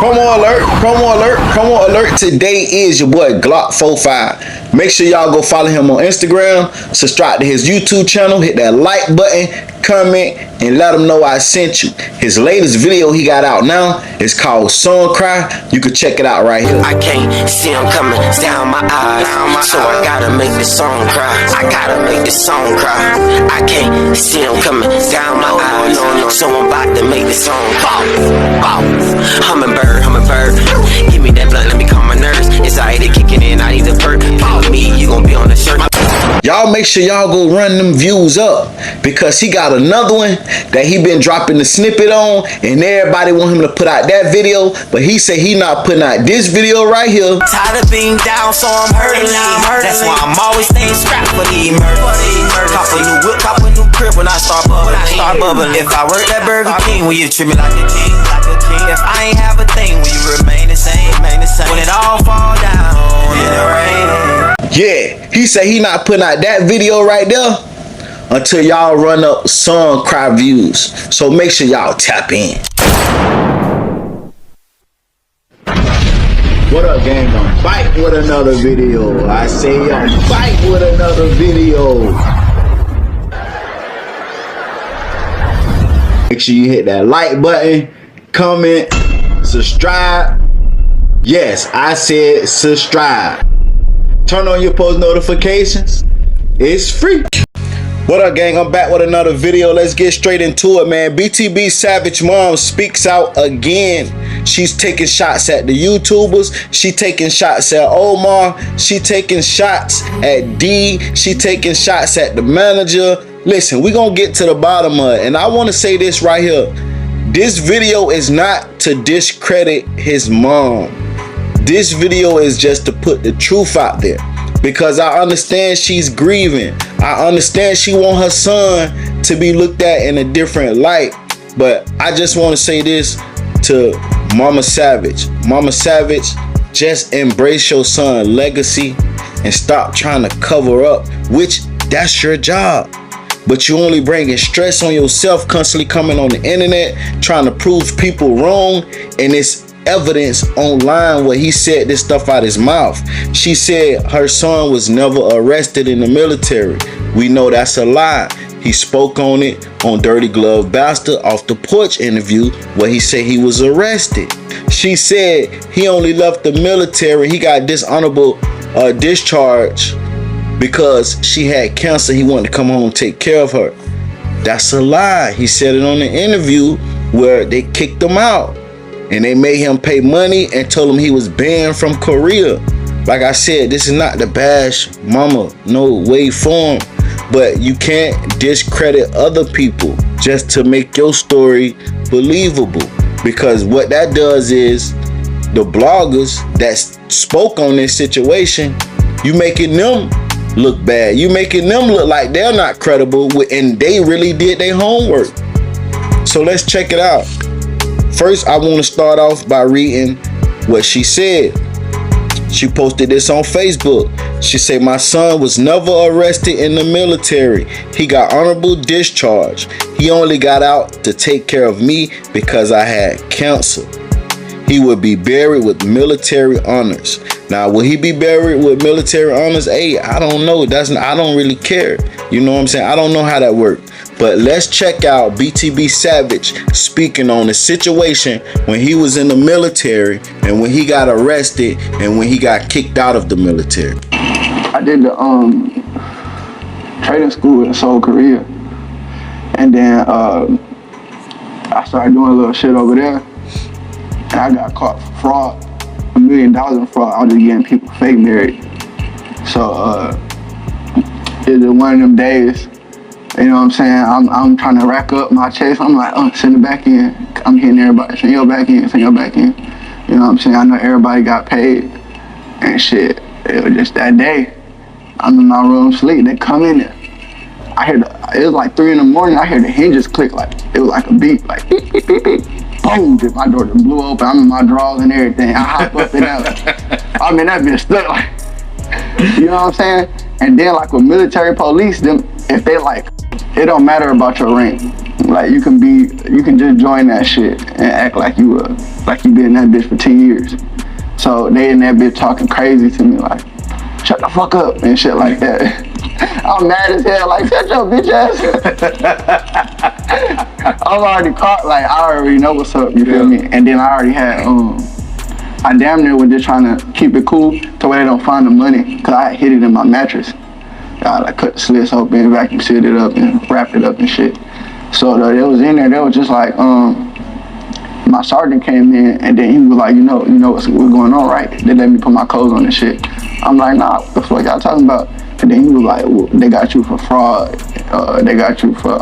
Promo alert. Today is your boy Glock45. Make sure y'all go follow him on Instagram, subscribe to his YouTube channel, hit that like button, comment, and let him know I sent you. His latest video he got out now is called Song Cry. You can check it out right here. I can't see him coming down my eyes, so I gotta make this song cry. I gotta make this song cry. I can't see him coming down my eyes, so I'm about to make this song cry. Hummingbird, give me that blunt, let me calm my nerves. It's already kicking in, I need a perk. Follow me, you gon' be on the shirt. Y'all make sure y'all go run them views up, because he got another one that he been dropping the snippet on, and everybody want him to put out that video, but he said he not putting out this video right here. Tired of being down, so I'm hurting. That's why I'm always staying strapped for the emergency. Cop a new whip, cop a new crib when I start bubbling. If I work at Burger King, will you treat me like a king? If I ain't have a thing, will you remain the same? When it all fall down in the rain. Yeah, he said he not putting out that video right there until y'all run up Song Cry views. So make sure y'all tap in. What up, gang? I'm back with another video. I say I'm back with another video. Make sure you hit that like button, comment, subscribe. Yes, I said subscribe. Turn on your post notifications. It's free. What up, gang? I'm back with another video. Let's get straight into it, man. BTB Savage mom speaks out again. She's taking shots at the YouTubers. She taking shots at Omar. She taking shots at D. She taking shots at the manager. Listen, we gonna get to the bottom of it. And I want to say this right here. This video is not to discredit his mom. This video is just to put the truth out there, because I understand she's grieving. I understand she want her son to be looked at in a different light. But I just want to say this to Mama Savage. Mama Savage, just embrace your son's legacy and stop trying to cover up, which that's your job. But you only bringing stress on yourself, constantly coming on the internet, trying to prove people wrong, and it's evidence online where he said this stuff out his mouth. She said her son was never arrested in the military. We know that's a lie. He spoke on it on Dirty Glove Bastard off the porch interview where he said he was arrested. She said he only left the military, he got dishonorable discharge because she had cancer. He wanted to come home and take care of her. That's a lie. He said it on the interview where they kicked him out and they made him pay money and told him he was banned from Korea. Like I said, this is not to bash mama, no way form, but you can't discredit other people just to make your story believable, because what that does is the bloggers that spoke on this situation, you making them look bad. You making them look like they're not credible, and they really did their homework. So let's check it out. First, I want to start off by reading what she said. She posted this on Facebook. She said, my son was never arrested in the military. He got honorable discharge. He only got out to take care of me because I had cancer. He would be buried with military honors. Now, will he be buried with military honors? Hey, I don't know. I don't really care. You know what I'm saying? I don't know how that works. But let's check out BTB Savage speaking on the situation when he was in the military and when he got arrested and when he got kicked out of the military. I did the trading school in Seoul, Korea, and then I started doing a little shit over there, and I got caught for fraud, $1 million in fraud. I was just getting people fake married. So it was one of them days. You know what I'm saying? I'm trying to rack up my chase. I'm like, send it back in. I'm hitting everybody. Send your back in. Send your back in. You know what I'm saying? I know everybody got paid and shit. It was just that day. I'm in my room sleep. They come in there. I hear it was like 3 in the morning. I hear the hinges click like it was like a beat, like beep, beep, beep, beep. Boom! My door just blew open. I'm in my drawers and everything. I hop up and out. I mean, that bitch stuck like, you know what I'm saying? And then like with military police, them if they like, it don't matter about your rank. Like you can just join that shit and act like you been in that bitch for 10 years. So they in that bitch talking crazy to me like, shut the fuck up and shit like that. I'm mad as hell, like shut your bitch ass. I'm already caught, like I already know what's up, you feel me? And then I already had I damn near was just trying to keep it cool to where they don't find the money, cause I hid it in my mattress. I like cut the slits open, vacuum sealed it up and wrapped it up and shit. So they was in there, they was just like, my sergeant came in and then he was like, you know what's going on, right? They let me put my clothes on and shit. I'm like, nah, what the fuck y'all talking about? And then he was like, well, they got you for fraud. They got you for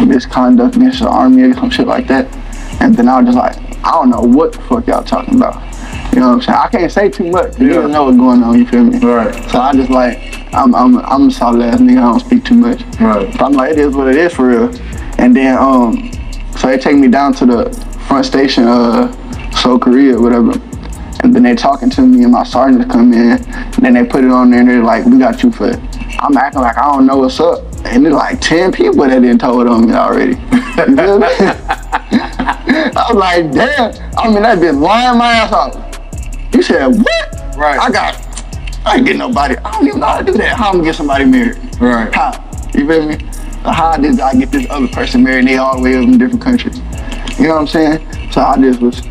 misconduct against the army or some shit like that. And then I was just like, I don't know what the fuck y'all talking about. You know what I'm saying? I can't say too much. You don't know what's going on, you feel me? Right. So I just like, I'm a solid ass nigga, I don't speak too much. Right. But I'm like, it is what it is for real. And then, so they take me down to the front station, Seoul, Korea, whatever. And then they talking to me and my sergeants come in. And then they put it on there and they're like, we got you for, I'm acting like I don't know what's up. And there's like 10 people that didn't told on me already. You feel me? I was like, damn. I mean, that bitch lying my ass off. You said, what? Right. I ain't get nobody. I don't even know how to do that. How I'm gonna get somebody married? Right. How? You feel me? How did I get this other person married and they all the way up in different countries? You know what I'm saying? So I just was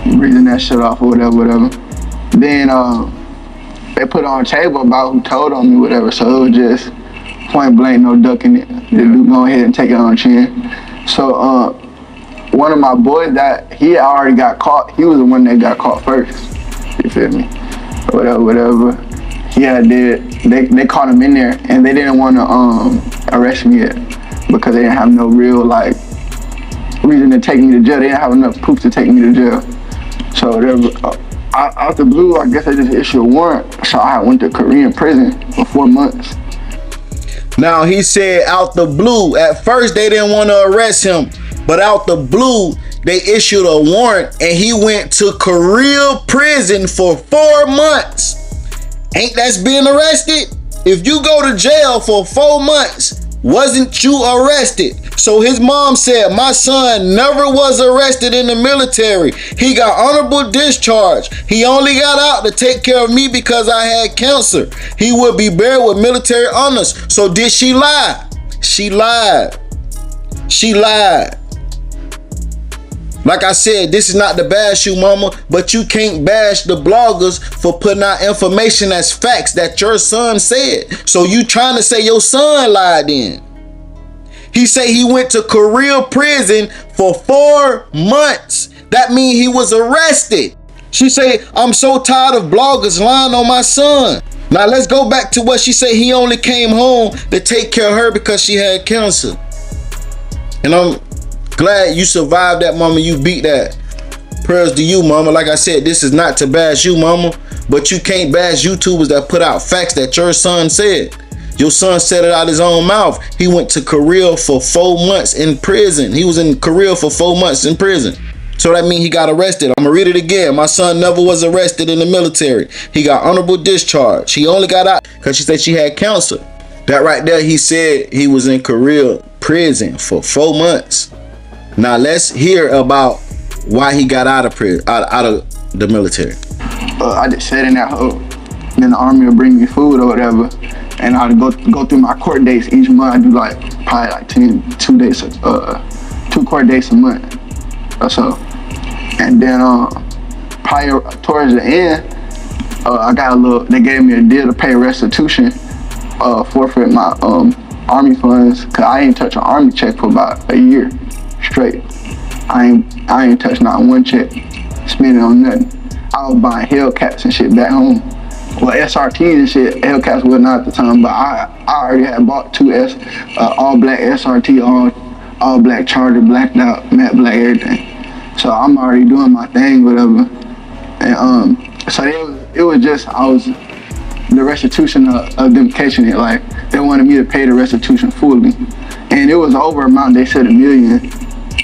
reading that shit off or whatever. Then they put on a table about who told on me, whatever. So it was just point blank, no ducking it. The dude go ahead and take it on chin. So one of my boys that he already got caught, he was the one that got caught first. You feel me? Whatever. They caught him in there and they didn't want to arrest me yet because they didn't have no real like reason to take me to jail. They didn't have enough proof to take me to jail. So out the blue, I guess they just issued a warrant. So I went to Korean prison for 4 months. Now he said out the blue, at first they didn't want to arrest him, but out the blue, they issued a warrant and he went to Korea prison for 4 months. Ain't that being arrested? If you go to jail for 4 months, wasn't you arrested? So his mom said, my son never was arrested in the military. He got honorable discharge. He only got out to take care of me because I had cancer. He would be buried with military honors. So did she lie? She lied. She lied. Like I said, this is not to bash you, mama, but you can't bash the bloggers for putting out information as facts that your son said. So you trying to say your son lied then? He say he went to Korea prison for 4 months. That means he was arrested. She say, I'm so tired of bloggers lying on my son. Now let's go back to what she said. He only came home to take care of her because she had cancer. And I'm glad you survived that, mama. You beat that. Prayers to you, mama. Like I said, this is not to bash you, mama, but you can't bash YouTubers that put out facts that your son said. Your son said it out his own mouth. He went to Korea for 4 months in prison. He was in Korea for 4 months in prison. So that means he got arrested. I'm gonna read it again. My son never was arrested in the military. He got honorable discharge. He only got out because she said she had cancer. That right there, he said he was in Korea prison for 4 months. Now let's hear about why he got out of prison, out of the military. I just sat in that hole. Then the army would bring me food or whatever, and I'd go through my court dates each month. I do probably like 2 court dates a month or so. And then probably towards the end, I got they gave me a deal to pay restitution, forfeit my army funds, cause I ain't touch an army check for about a year straight. I ain't touched not one check, spending on nothing. I was buying Hellcats and shit back home. Well, SRTs and shit, Hellcats was not at the time, but I already had bought 2 all black SRT, all black Charger, blacked out, matte black, everything. So I'm already doing my thing, whatever. And so it was just, the restitution of them catching it, like they wanted me to pay the restitution fully. And it was over amount, they said $1 million.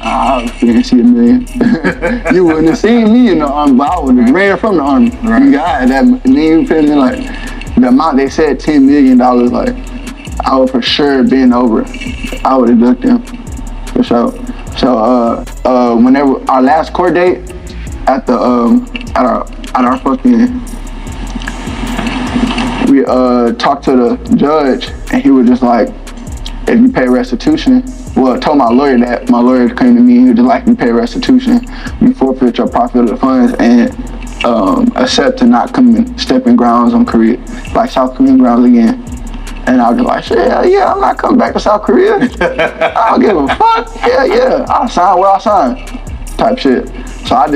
I didn't see $1 million. You wouldn't have seen me in the army, but I would have ran from the army. Right. You got that, and then you feel me, like the amount they said $10 million, like I would for sure been over. I would have ducked him for sure. So whenever our last court date at the at our fucking, we talked to the judge and he was just like, if you pay restitution, well, I told my lawyer that. My lawyer came to me and he was just like, you pay restitution, you forfeit your profit of the funds and accept to not come and step in grounds on Korea, like South Korean grounds again. And I was like, shit, yeah, I'm not coming back to South Korea. I don't give a fuck. Yeah, I'll sign where I sign, type shit. So I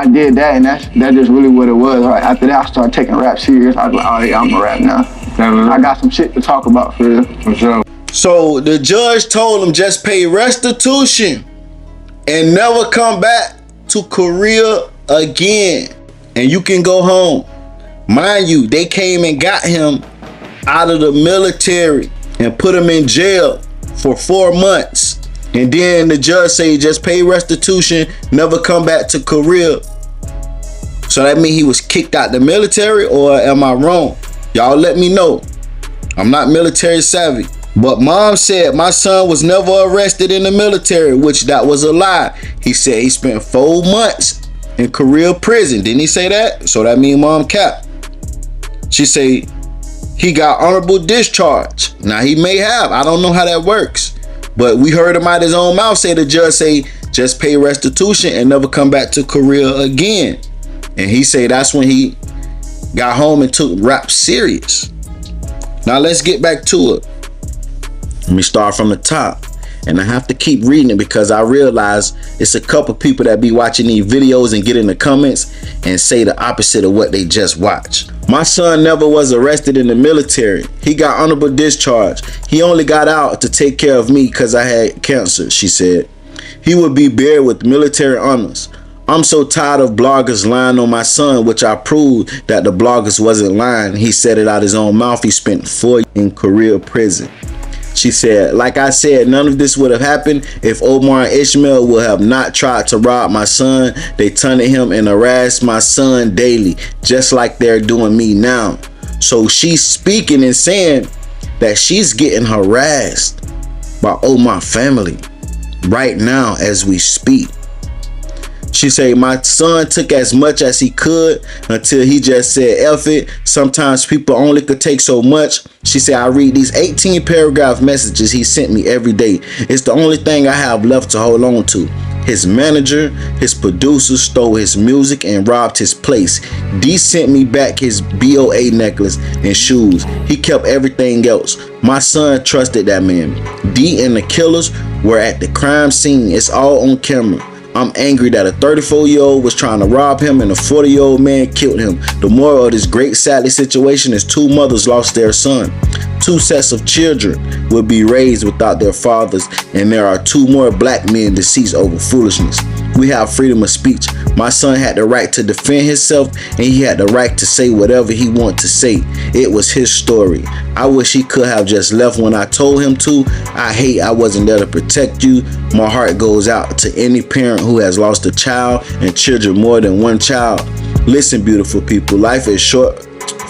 did that, and that's just really what it was. Right after that, I started taking rap serious. I was like, oh yeah, I'm a rap now. I got some shit to talk about for real. For sure. So the judge told him just pay restitution and never come back to Korea again, and you can go home. Mind you, they came and got him out of the military and put him in jail for 4 months. And then the judge say just pay restitution, never come back to Korea. So that means he was kicked out the military, or am I wrong? Y'all let me know. I'm not military savvy. But mom said my son was never arrested in the military, which that was a lie. He said he spent 4 months in Korea prison. Didn't he say that? So that means mom capped. She say he got honorable discharge. Now he may have. I don't know how that works. But we heard him out his own mouth say the judge say just pay restitution and never come back to Korea again. And he say that's when he got home and took rap serious. Now let's get back to it. Let me start from the top. And I have to keep reading it because I realize it's a couple people that be watching these videos and get in the comments and say the opposite of what they just watched. My son never was arrested in the military. He got honorable discharge. He only got out to take care of me because I had cancer, she said. He would be buried with military honors. I'm so tired of bloggers lying on my son, which I proved that the bloggers wasn't lying. He said it out his own mouth. He spent 4 years in Korea prison. She said, like I said, none of this would have happened if Omar and Ishmael would have not tried to rob my son. They taunted him and harassed my son daily, just like they're doing me now. So she's speaking and saying that she's getting harassed by Omar family right now as we speak. She said, my son took as much as he could until he just said, F it. Sometimes people only could take so much. She said, I read these 18 paragraph messages he sent me every day. It's the only thing I have left to hold on to. His manager, his producer stole his music and robbed his place. D sent me back his BOA necklace and shoes. He kept everything else. My son trusted that man. D and the killers were at the crime scene. It's all on camera. I'm angry that a 34-year-old was trying to rob him and a 40-year-old man killed him. The moral of this great sadly situation is 2 mothers lost their son. 2 sets of children will be raised without their fathers, and there are 2 more black men deceased over foolishness. We have freedom of speech. My son had the right to defend himself, and he had the right to say whatever he wanted to say. It was his story. I wish he could have just left when I told him to. I hate I wasn't there to protect you. My heart goes out to any parent who has lost a child and children more than one child. Listen, beautiful people, life is short.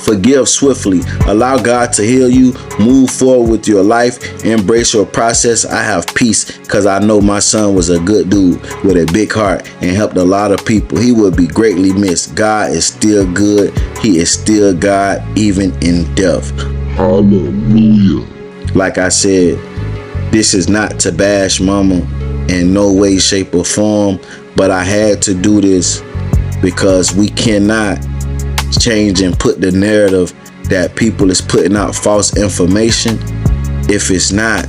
Forgive swiftly. Allow God to heal you. Move forward with your life. Embrace your process. I have peace because I know my son was a good dude with a big heart and helped a lot of people. He will be greatly missed. God is still good. He is still God even in death. Hallelujah. Like I said, this is not to bash mama in no way, shape, or form, but I had to do this because we cannot change and put the narrative that people is putting out false information if it's not.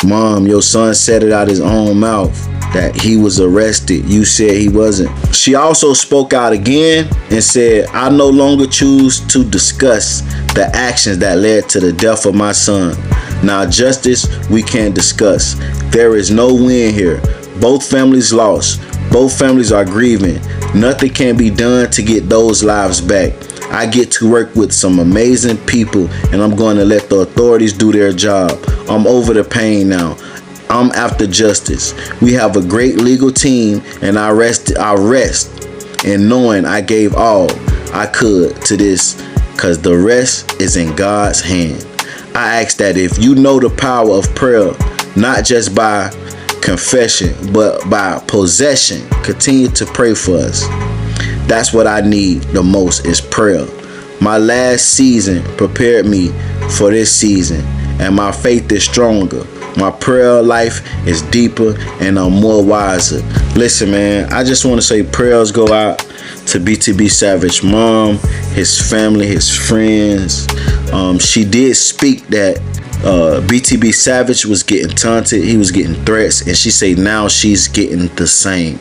Mom, your son said it out his own mouth that he was arrested. You said he wasn't. She also spoke out again and said, I no longer choose to discuss the actions that led to the death of my son. Now justice we can't discuss. There is no win here. Both families lost. Both families are grieving. Nothing can be done to get those lives back. I get to work with some amazing people, and I'm going to let the authorities do their job. I'm over the pain now. I'm after justice. We have a great legal team, and I rest in knowing I gave all I could to this, because the rest is in God's hand. I ask that if you know the power of prayer, not just by confession, but by possession, continue to pray for us. That's what I need the most is prayer. My last season prepared me for this season, and my faith is stronger. My prayer life is deeper, and I'm more wiser. Listen, man, I just want to say prayers go out to BTB Savage mom, his family, his friends. She did speak that BTB Savage was getting taunted, he was getting threats, and she say now she's getting the same.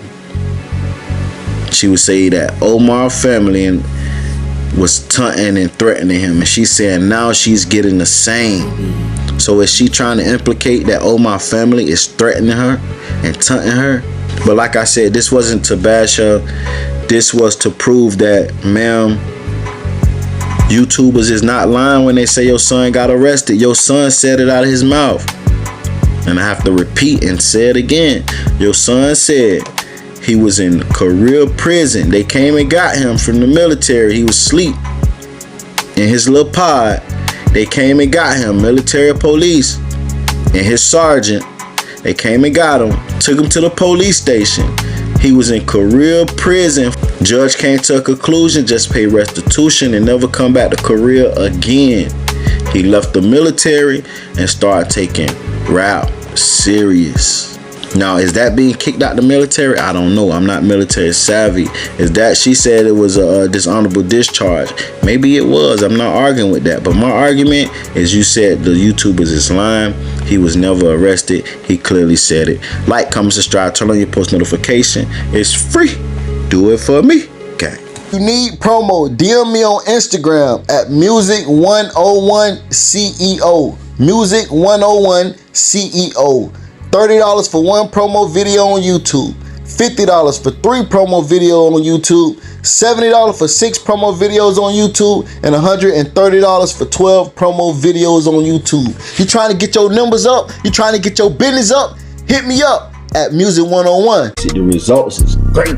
She would say that Omar family was taunting and threatening him, and she's saying now she's getting the same. So is she trying to implicate that Omar family is threatening her and taunting her? But like I said, this wasn't to bash her. This was to prove that, ma'am, YouTubers is not lying when they say your son got arrested. Your son said it out of his mouth. And I have to repeat and say it again. Your son said he was in career prison. They came and got him from the military. He was asleep in his little pod. They came and got him. Military police and his sergeant. They came and got him. Took him to the police station. He was in career prison. Judge came to a conclusion, just pay restitution and never come back to career again. He left the military and started taking rap serious. Now, is that being kicked out the military? I don't know. I'm not military savvy. Is that she said it was a dishonorable discharge? Maybe it was. I'm not arguing with that. But my argument is you said the YouTubers is lying. He was never arrested. He clearly said it. Like, comment, subscribe, turn on your post notification. It's free. Do it for me. Okay. If you need promo, DM me on Instagram at music101CEO. Music101CEO. $30 for one promo video on YouTube, $50 for 3 promo videos on YouTube, $70 for 6 promo videos on YouTube, and $130 for 12 promo videos on YouTube. You trying to get your numbers up? You trying to get your business up? Hit me up at Music101. See, the results is great.